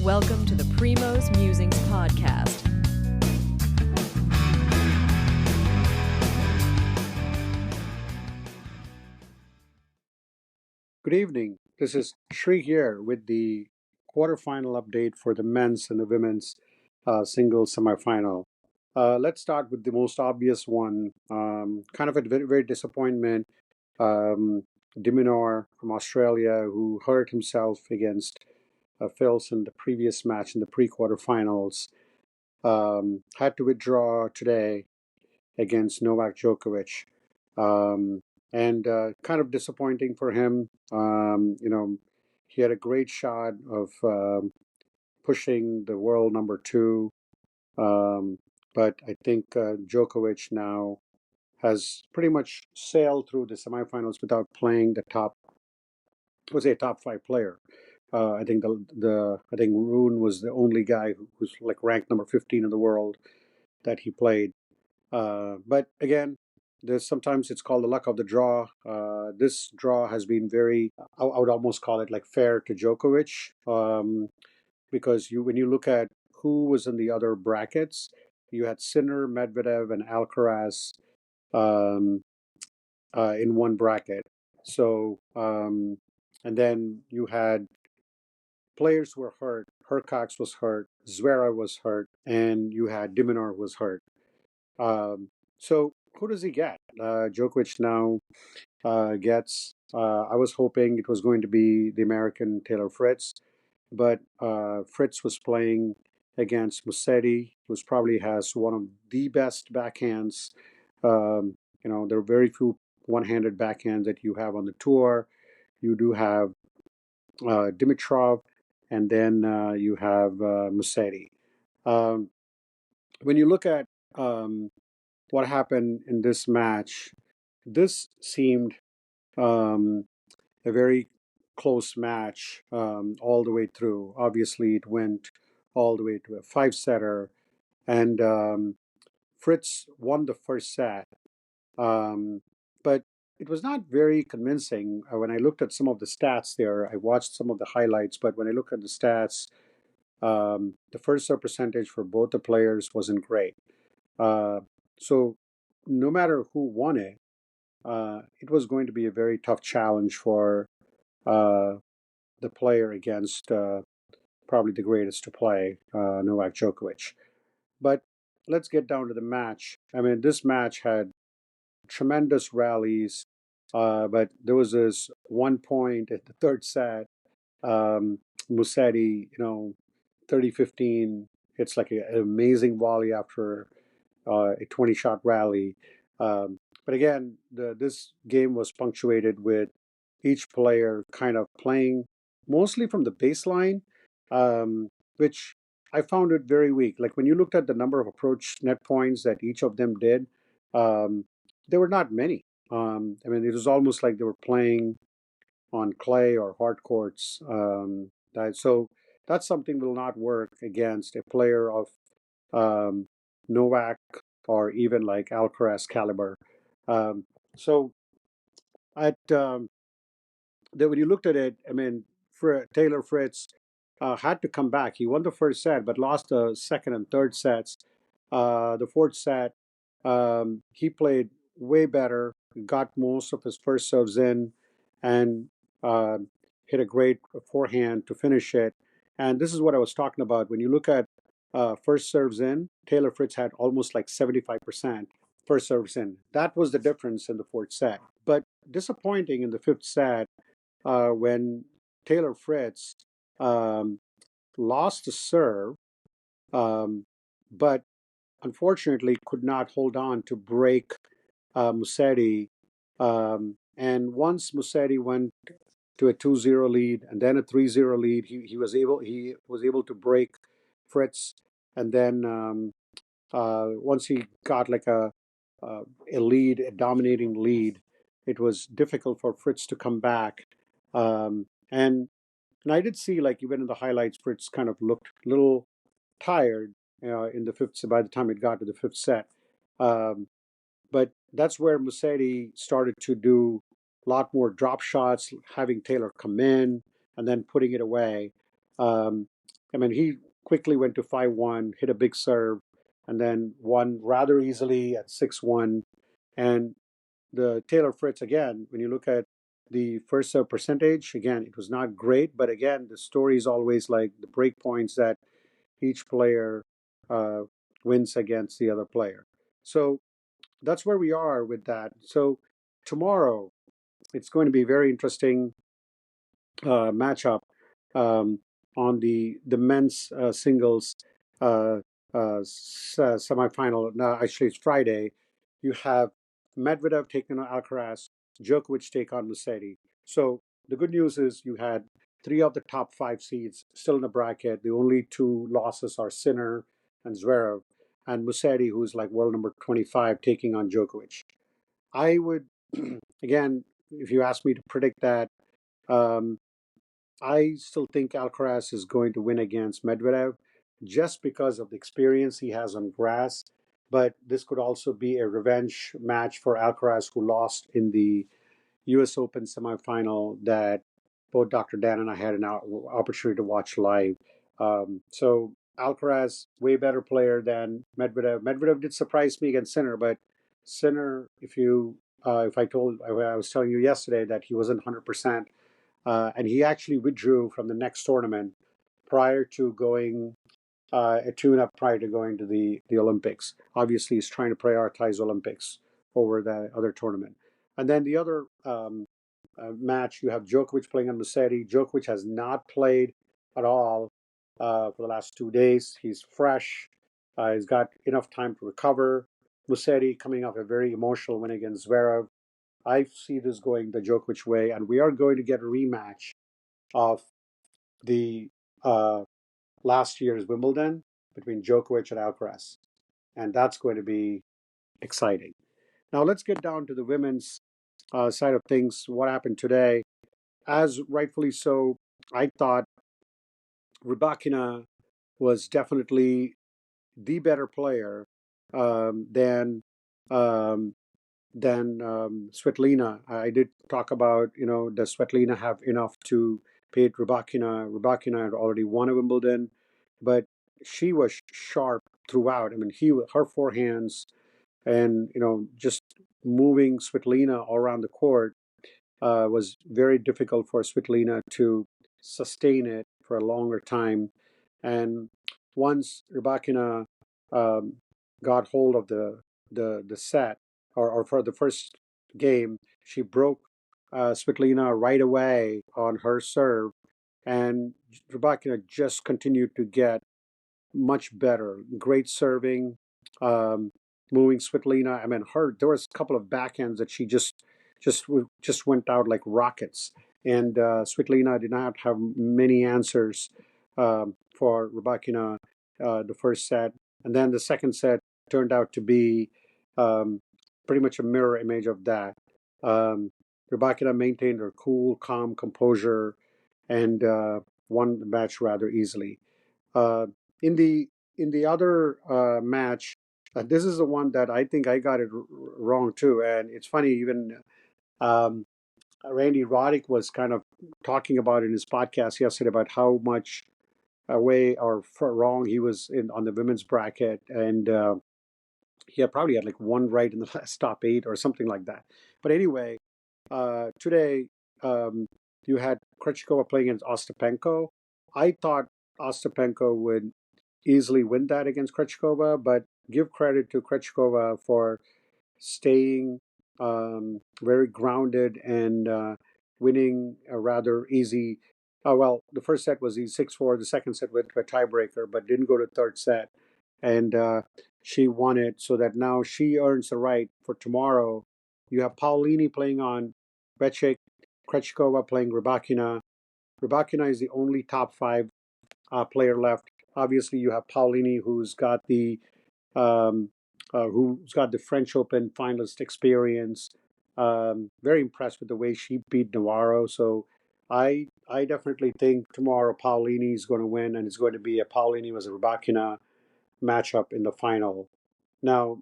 Welcome to the Primo's Musings podcast. Good evening. This is Shri here with the quarterfinal update for the men's and the women's singles semifinal. Let's start with the most obvious one. Kind of a very, very disappointment. Um, Diminor from Australia, who hurt himself against Fils in the previous match in the pre-quarterfinals, had to withdraw today against Novak Djokovic. Um, and kind of disappointing for him. He had a great shot of pushing the world number two. But I think Djokovic now has pretty much sailed through the semifinals without playing the top, was a top five player. I think I think Rune was the only guy who's like ranked number 15 in the world that he played. But again, there's sometimes it's called the luck of the draw. This draw has been very, I would almost call it like fair to Djokovic, because when you look at who was in the other brackets, you had Sinner, Medvedev, and Alcaraz um, in one bracket. So, and then you had players who were hurt. Hercox was hurt, Zverev was hurt, and you had Diminor was hurt. So who does he get? Djokovic now gets. I was hoping it was going to be the American Taylor Fritz, but Fritz was playing against Musetti, who probably has one of the best backhands. There are very few one-handed backhands that you have on the tour. You do have Dimitrov, and then you have Musetti. Um, when you look at what happened in this match, this seemed um, a very close match all the way through. Obviously, it went all the way to a five-setter, and Fritz won the first set, but it was not very convincing. When I looked at some of the stats there, I watched some of the highlights, but when I look at the stats, the first serve percentage for both the players wasn't great. So no matter who won it was going to be a very tough challenge for uh, the player against probably the greatest to play, Novak Djokovic. But let's get down to the match. I mean, this match had tremendous rallies, but there was this one point at the third set. Musetti, 30-15. It's like an amazing volley after a 20-shot rally. But again, this game was punctuated with each player kind of playing mostly from the baseline, which I found it very weak. Like when you looked at the number of approach net points that each of them did, um, there were not many. I mean, it was almost like they were playing on clay or hard courts. So that's something will not work against a player of um, Novak or even like Alcaraz caliber. So when you looked at it, I mean, Taylor Fritz had to come back. He won the first set, but lost the second and third sets. The fourth set, he played way better, got most of his first serves in, and uh, hit a great forehand to finish it. And this is what I was talking about. When you look at first serves in, Taylor Fritz had almost like 75% first serves in. That was the difference in the fourth set. But disappointing in the fifth set when Taylor Fritz um, lost the serve, um, but unfortunately could not hold on to break Musetti. And once Musetti went to a 2-0 lead and then a 3-0 lead, he was able to break Fritz. And then once he got like a lead, a dominating lead, it was difficult for Fritz to come back. And I did see, like, even in the highlights, Fritz kind of looked a little tired in the fifth. By the time it got to the fifth set, um, but that's where Musetti started to do a lot more drop shots, having Taylor come in and then putting it away. Um, I mean, he quickly went to 5-1, hit a big serve, and then won rather easily at 6-1. And the Taylor Fritz, again, when you look at the first serve percentage, again, it was not great, but again, the story is always like the break points that each player uh, wins against the other player. So that's where we are with that. So tomorrow, it's going to be very interesting matchup um, on the men's singles uh, semifinal. No, actually, it's Friday. You have Medvedev taking on Alcaraz, Djokovic take on Musetti. So the good news is you had three of the top five seeds still in the bracket. The only two losses are Sinner and Zverev, and Musetti, who's like world number 25, taking on Djokovic. I would, again, if you ask me to predict that, um, I still think Alcaraz is going to win against Medvedev just because of the experience he has on grass. But this could also be a revenge match for Alcaraz, who lost in the U.S. Open semifinal that both Dr. Dan and I had an opportunity to watch live. So Alcaraz, way better player than Medvedev. Medvedev did surprise me against Sinner, but Sinner, if I was telling you yesterday that he wasn't 100%, and he actually withdrew from the next tournament prior to going a tune-up prior to going to the Olympics. Obviously, he's trying to prioritize Olympics over the other tournament. And then the other match, you have Djokovic playing on Musetti. Djokovic has not played at all for the last 2 days. He's fresh. He's got enough time to recover. Musetti coming off a very emotional win against Zverev. I see this going the Djokovic way, and we are going to get a rematch of the last year's Wimbledon between Djokovic and Alcaraz, and that's going to be exciting. Now let's get down to the women's side of things. What happened today? As rightfully so, I thought Rybakina was definitely the better player um, than um, Svitolina. I did talk about, does Svitolina have enough to beat Rybakina? Rybakina had already won a Wimbledon, but she was sharp throughout. I mean, her forehands and just moving Svitolina all around the court was very difficult for Svitolina to sustain it for a longer time. And once Rybakina um, got hold of the set, or for the first game, she broke Svitolina right away on her serve, and Rybakina just continued to get much better. Great serving, um, moving Svitolina. I mean, there was a couple of backhands that she just went out like rockets, and Svitolina did not have many answers for Rybakina the first set, and then the second set turned out to be um, pretty much a mirror image of that. Um, Rybakina maintained her cool, calm composure and won the match rather easily. Uh, in the other match, this is the one that I think I got it wrong too, and it's funny. Even um, Randy Roddick was kind of talking about in his podcast yesterday about how much away or wrong he was in on the women's bracket, and he had probably had like one right in the last top eight or something like that. But anyway, today you had Krejcikova playing against Ostapenko. I thought Ostapenko would easily win that against Krejcikova, but give credit to Krejcikova for staying very grounded and winning a rather easy. Well, the first set was easy 6-4. The second set went to a tiebreaker, but didn't go to third set, and she won it. So that now she earns the right for tomorrow. You have Paulini playing on Krejcik, Krejcikova playing Rybakina. Rybakina is the only top five player left. Obviously, you have Paulini, um, who's got the French Open finalist experience. Very impressed with the way she beat Navarro. So I definitely think tomorrow Paulini is going to win, and it's going to be a Paulini versus Rybakina matchup in the final. Now,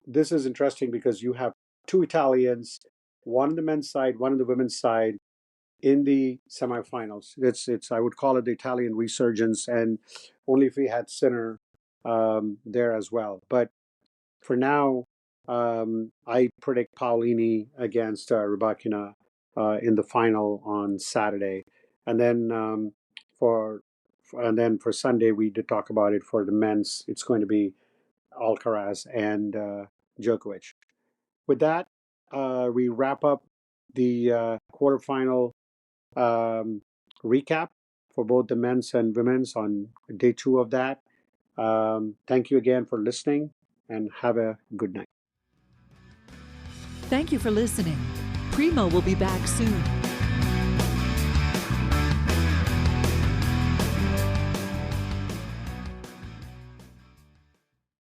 this is interesting because you have two Italians, one on the men's side, one on the women's side. in the semifinals. It's I would call it the Italian resurgence, and only if we had Sinner there as well. But for now, I predict Paolini against Rybakina in the final on Saturday, and then for for Sunday we did talk about it for the men's. It's going to be Alcaraz and Djokovic. With that, we wrap up the quarterfinal um, recap for both the men's and women's on day two of that. Thank you again for listening and have a good night. Thank you for listening. Primo will be back soon.